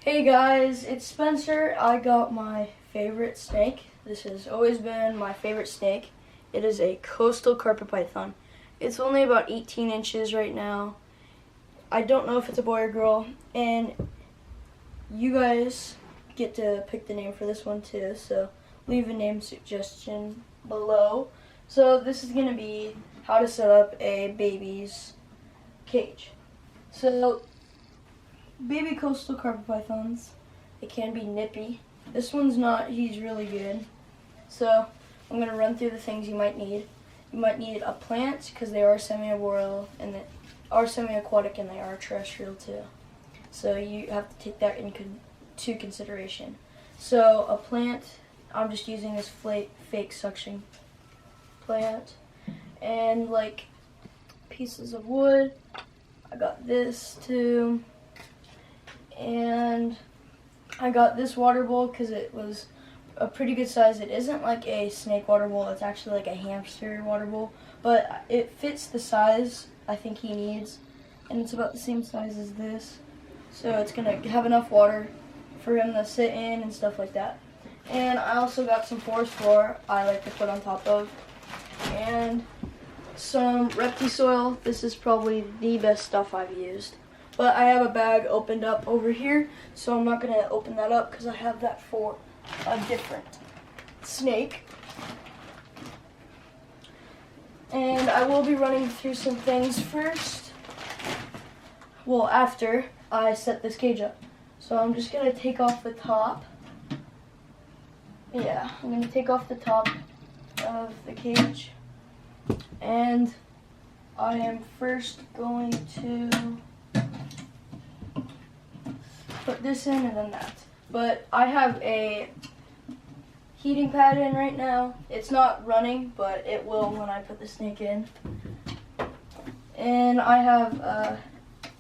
Hey guys, it's Spencer. I got my favorite snake. This has always been my favorite snake. It is a coastal carpet python. It's only about 18 inches right now. I don't know if it's a boy or girl, and you guys get to pick the name for this one too, so leave a name suggestion below. So this is going to be how to set up a baby's cage. So baby coastal carpet pythons, it can be nippy. This one's not, he's really good. So I'm going to run through the things you might need. You might need a plant because they are semi-arboreal and they are semi-aquatic and they are terrestrial too. So you have to take that into consideration. So a plant, I'm just using this fake suction plant, and like pieces of wood. I got this too. And I got this water bowl because it was a pretty good size. It isn't like a snake water bowl, it's actually like a hamster water bowl, but it fits the size I think he needs, and it's about the same size as this, so it's gonna have enough water for him to sit in and stuff like that. And I also got some forest floor I like to put on top of, and some reptile soil. This is probably the best stuff I've used. But I have a bag opened up over here, so I'm not going to open that up because I have that for a different snake. And I will be running through some things first. Well, after I set this cage up. So I'm just going to take off the top. Yeah, I'm going to take off the top of the cage. And I am first going to put this in and then that. But I have a heating pad in right now. It's not running, but it will when I put the snake in. And I have a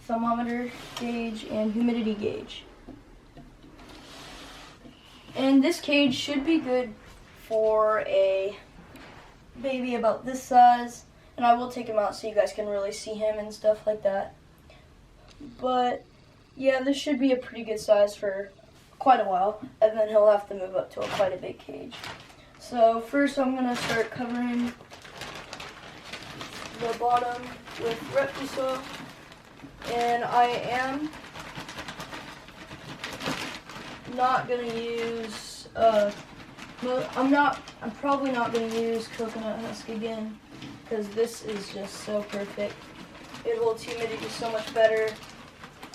thermometer gauge and humidity gauge. And this cage should be good for a baby about this size. And I will take him out so you guys can really see him and stuff like that. But yeah, this should be a pretty good size for quite a while, and then he'll have to move up to quite a big cage. So first I'm going to start covering the bottom with reptile soil, and I am not going to use, I'm probably not going to use coconut husk again, because this is just so perfect. It holds humidity so much better.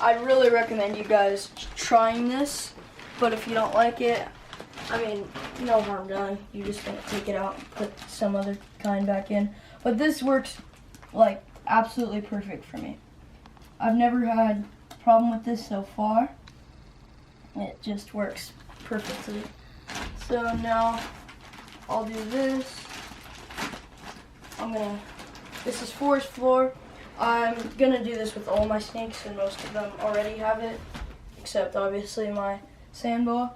I'd really recommend you guys trying this, but if you don't like it, I mean, no harm done. You're just going to take it out and put some other kind back in. But this works like absolutely perfect for me. I've never had a problem with this so far. It just works perfectly. So now I'll do this. This is forest floor. I'm gonna do this with all my snakes, and most of them already have it, except obviously my sand boa.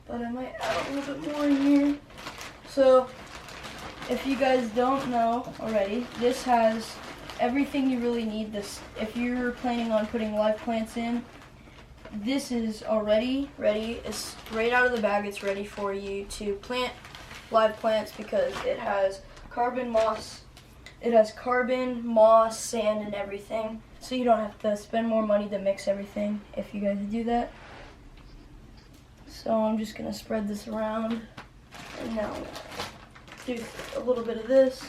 But I might add a little bit more in here. So, if you guys don't know already, this has everything you really need. This, if you're planning on putting live plants in, this is already ready. It's right out of the bag. It's ready for you to plant live plants because it has carbon, moss. It has carbon, moss, sand, and everything, so you don't have to spend more money to mix everything if you guys do that. So I'm just going to spread this around, and now do a little bit of this.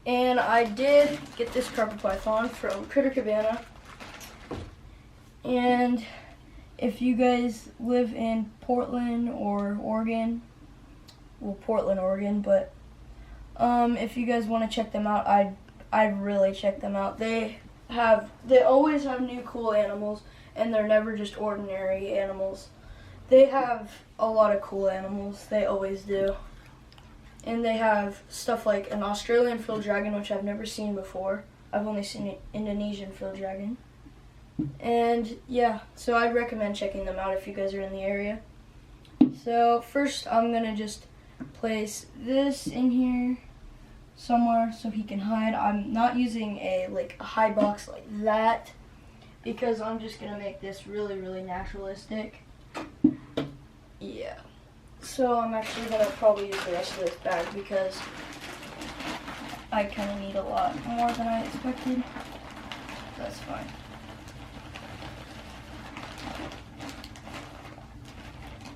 And I did get this carpet python from Critter Cabana. And if you guys live in Portland or Oregon, well, Portland, Oregon, but if you guys want to check them out, I'd really check them out. They always have new cool animals, and they're never just ordinary animals. They have a lot of cool animals. They always do. And they have stuff like an Australian field dragon, which I've never seen before. I've only seen an Indonesian field dragon. And yeah, so I'd recommend checking them out if you guys are in the area. So first I'm gonna just place this in here somewhere so he can hide. I'm not using a high box like that because I'm just gonna make this really naturalistic. Yeah. So I'm actually gonna probably use the rest of this bag because I kind of need a lot more than I expected. That's fine.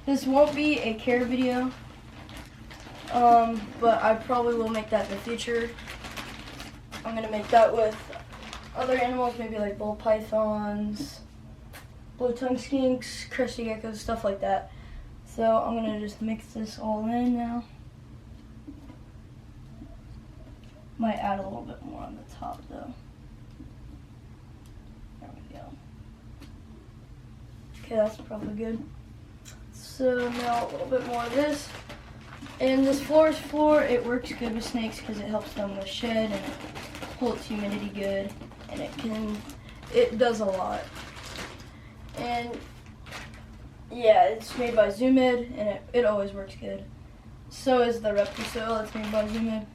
This won't be a care video, but I probably will make that in the future. I'm gonna make that with other animals, maybe like bull pythons, blue-tongued skinks, crested geckos, stuff like that. So I'm gonna just mix this all in now. Might add a little bit more on the top though. There we go. Okay, that's probably good. So now a little bit more of this. And this forest floor, it works good with snakes because it helps them with shed and it holds humidity good, and it does a lot. And yeah, it's made by Zoomed and it always works good. So is the reptile, it's made by Zoomed.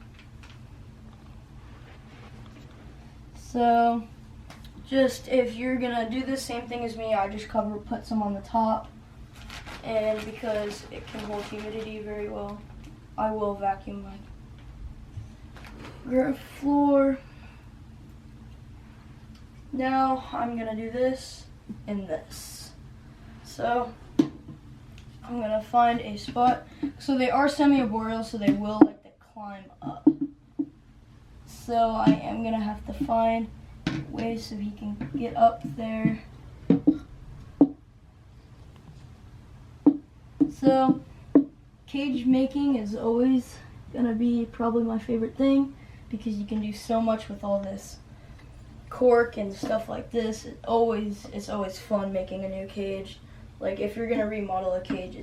So just if you're gonna do the same thing as me, I just put some on the top, and because it can hold humidity very well, I will vacuum my floor. Now I'm gonna do this and this. So I'm gonna find a spot. So they are semi-arboreal, so they will like to climb up. So I am gonna have to find ways so he can get up there. So cage making is always gonna be probably my favorite thing because you can do so much with all this cork and stuff like this. It's always fun making a new cage. Like if you're gonna remodel a cage,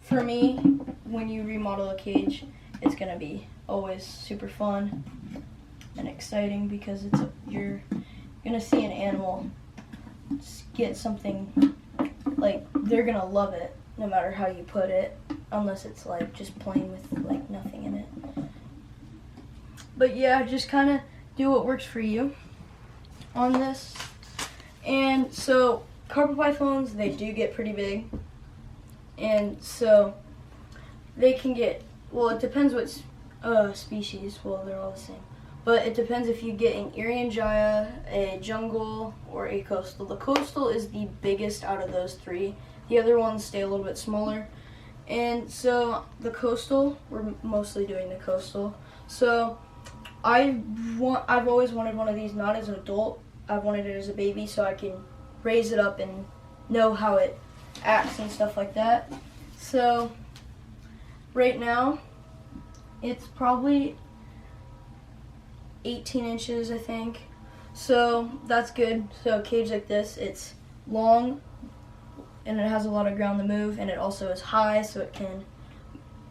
for me, when you remodel a cage, it's gonna be always super fun and exciting because you're gonna see an animal get something, like they're gonna love it no matter how you put it, unless it's like just plain with like nothing in it. But yeah, just kind of do what works for you on this. And so carpet pythons, they do get pretty big, and so they can get, well, it depends what species. Well, they're all the same, but it depends if you get an Irian, a jungle, or a coastal. The coastal is the biggest out of those three. The other ones stay a little bit smaller. And so the coastal, we're mostly doing the coastal. So I've always wanted one of these, not as an adult. I've wanted it as a baby so I can raise it up and know how it acts and stuff like that. So right now it's probably 18 inches, I think. So that's good. So a cage like this, it's long and it has a lot of ground to move, and it also is high so it can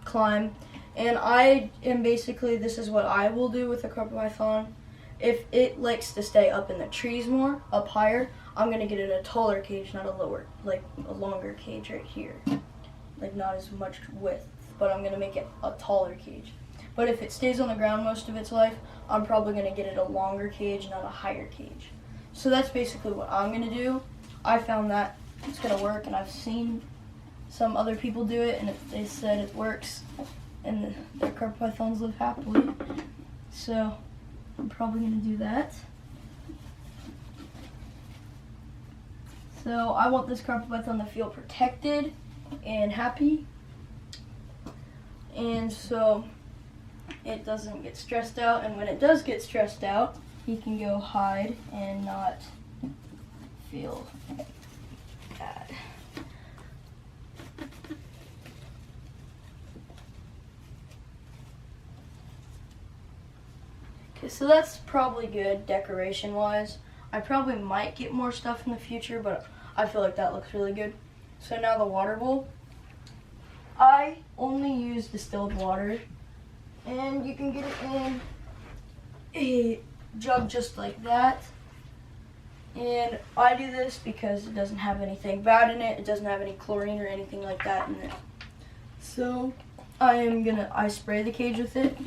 climb. And I am basically, this is what I will do with a carpet python. If it likes to stay up in the trees more, up higher, I'm gonna get it a taller cage, not a lower, like a longer cage right here. Like not as much width, but I'm gonna make it a taller cage. But if it stays on the ground most of its life, I'm probably gonna get it a longer cage, not a higher cage. So that's basically what I'm gonna do. I found that it's gonna work, and I've seen some other people do it, and they said it works, and their carpet pythons live happily. So I'm probably gonna do that. So I want this carpet python to feel protected and happy, and so it doesn't get stressed out. And when it does get stressed out, he can go hide and not feel bad. Okay, so that's probably good decoration wise. I probably might get more stuff in the future, but I feel like that looks really good. So now the water bowl. I only use distilled water, and you can get it in a jug just like that. And I do this because it doesn't have anything bad in it. It doesn't have any chlorine or anything like that in it. So I spray the cage with it,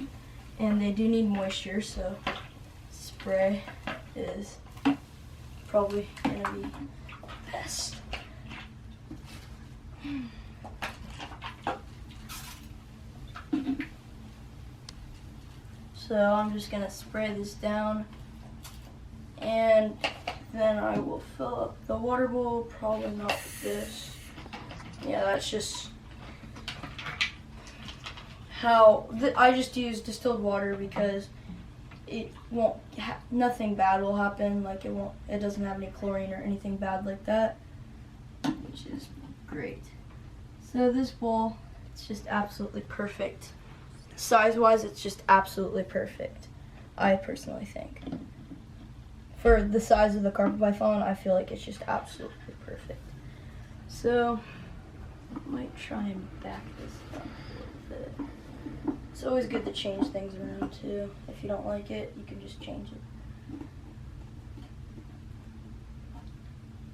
and they do need moisture, so spray is probably gonna be best. So I'm just gonna spray this down, and then I will fill up the water bowl, probably not with this. Yeah, that's just how, I just use distilled water because it won't, nothing bad will happen, like it doesn't have any chlorine or anything bad like that, which is great. So this bowl, it's just absolutely perfect. Size-wise, it's just absolutely perfect, I personally think. For the size of the carpet python, I feel like it's just absolutely perfect. So, I might try and back this up a little bit. It's always good to change things around too. If you don't like it, you can just change it.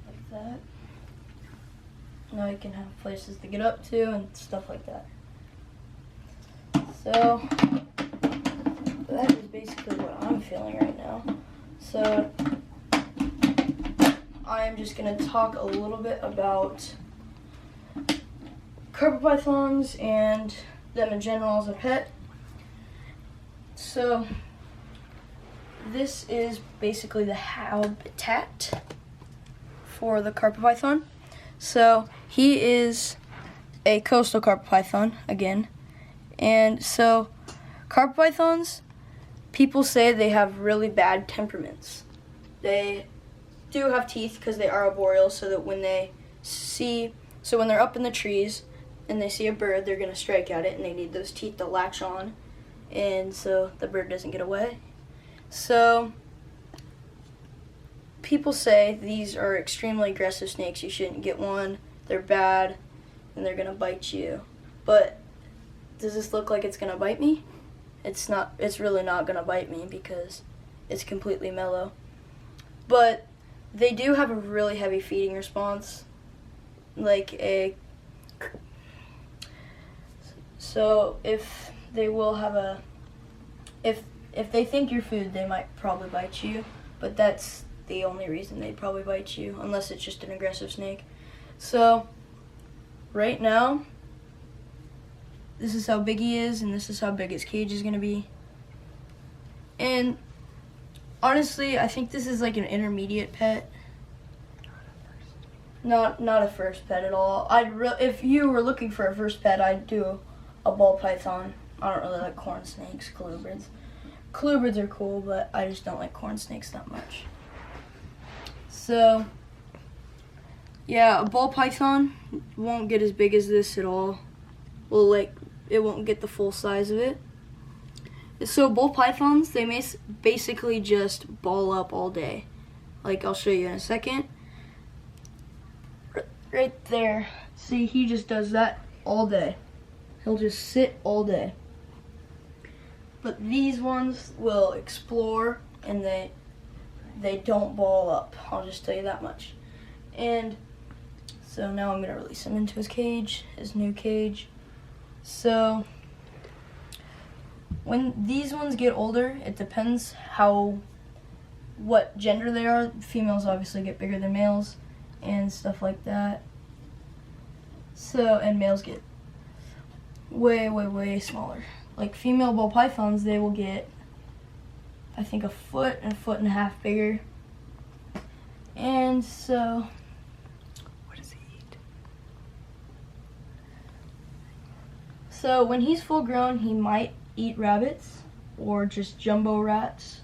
Like that. Now you can have places to get up to and stuff like that. So, that is basically what I'm feeling right now. So, I am just going to talk a little bit about carpet pythons and them in general as a pet. So, this is basically the habitat for the carpet python. So, he is a coastal carpet python, again. And so, carpet pythons, people say they have really bad temperaments. They do have teeth because they are arboreal, so that when they're up in the trees and they see a bird, they're going to strike at it, and they need those teeth to latch on, and so the bird doesn't get away. So people say these are extremely aggressive snakes. You shouldn't get one. They're bad, and they're going to bite you. But does this look like it's going to bite me? It's not. It's really not going to bite me because it's completely mellow. But they do have a really heavy feeding response, so if they will have if they think you're food, they might probably bite you, but that's the only reason they'd probably bite you, unless it's just an aggressive snake. So right now, this is how big he is, and this is how big his cage is going to be. And honestly, I think this is like an intermediate pet. Not a first pet at all. If you were looking for a first pet, I'd do a ball python. I don't really like corn snakes, colubrids. Colubrids are cool, but I just don't like corn snakes that much. So, yeah, a ball python won't get as big as this at all. Well, it won't get the full size of it. So ball pythons, they basically just ball up all day. Like, I'll show you in a second. Right there. See, he just does that all day. He'll just sit all day. But these ones will explore, and they don't ball up. I'll just tell you that much. And so now I'm going to release him into his cage, his new cage. So when these ones get older, it depends what gender they are. Females obviously get bigger than males and stuff like that. So, and males get way, way, way smaller. Like female ball pythons, they will get, I think, a foot and a half bigger. And so, what does he eat? So when he's full grown, he might eat rabbits or just jumbo rats.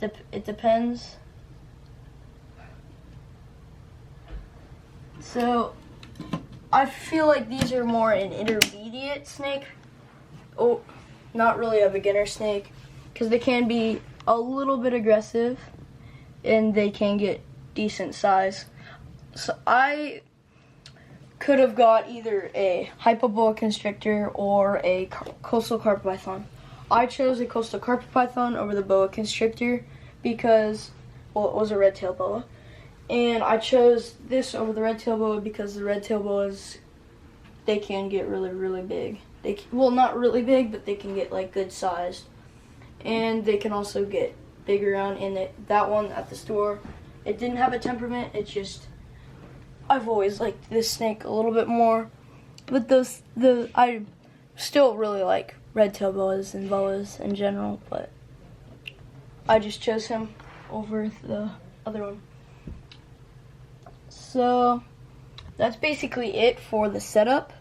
It depends. So I feel like these are more an intermediate snake. Oh, not really a beginner snake, because they can be a little bit aggressive and they can get decent size. So I could have got either a hypoboa constrictor or a coastal carpet python. I chose a coastal carpet python over the boa constrictor because, well, it was a red-tailed boa. And I chose this over the red-tailed boa because the red-tailed boas, they can get really, really big. Well, not really big, but they can get like good sized. And they can also get big around. And that one at the store, it didn't have a temperament. It's just, I've always liked this snake a little bit more. But I still really like red-tailed boas and boas in general, but I just chose him over the other one. So that's basically it for the setup.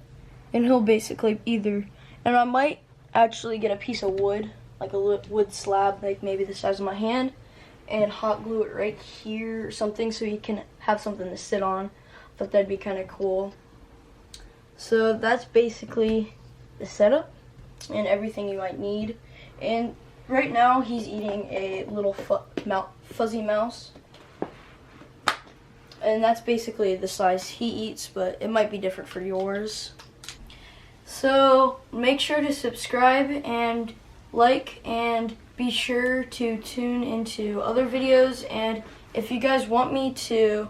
And he'll basically and I might actually get a piece of wood, like a wood slab, like maybe the size of my hand, and hot glue it right here or something so he can have something to sit on. I thought that'd be kind of cool. So that's basically the setup and everything you might need. And right now he's eating a little fuzzy mouse. And that's basically the size he eats, but it might be different for yours. So make sure to subscribe and like, and be sure to tune into other videos. And if you guys want me to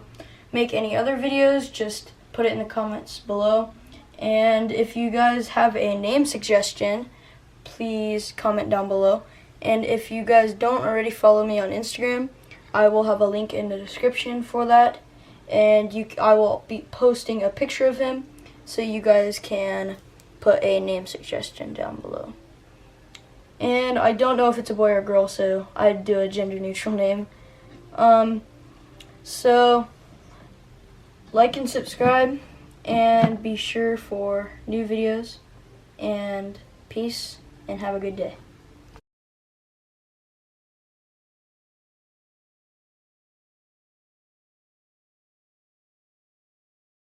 make any other videos, just put it in the comments below. And if you guys have a name suggestion, please comment down below. And if you guys don't already follow me on Instagram, I will have a link in the description for that. And I will be posting a picture of him so you guys can put a name suggestion down below. And I don't know if it's a boy or girl, so I'd do a gender neutral name. So like and subscribe, and be sure for new videos, and peace, and have a good day.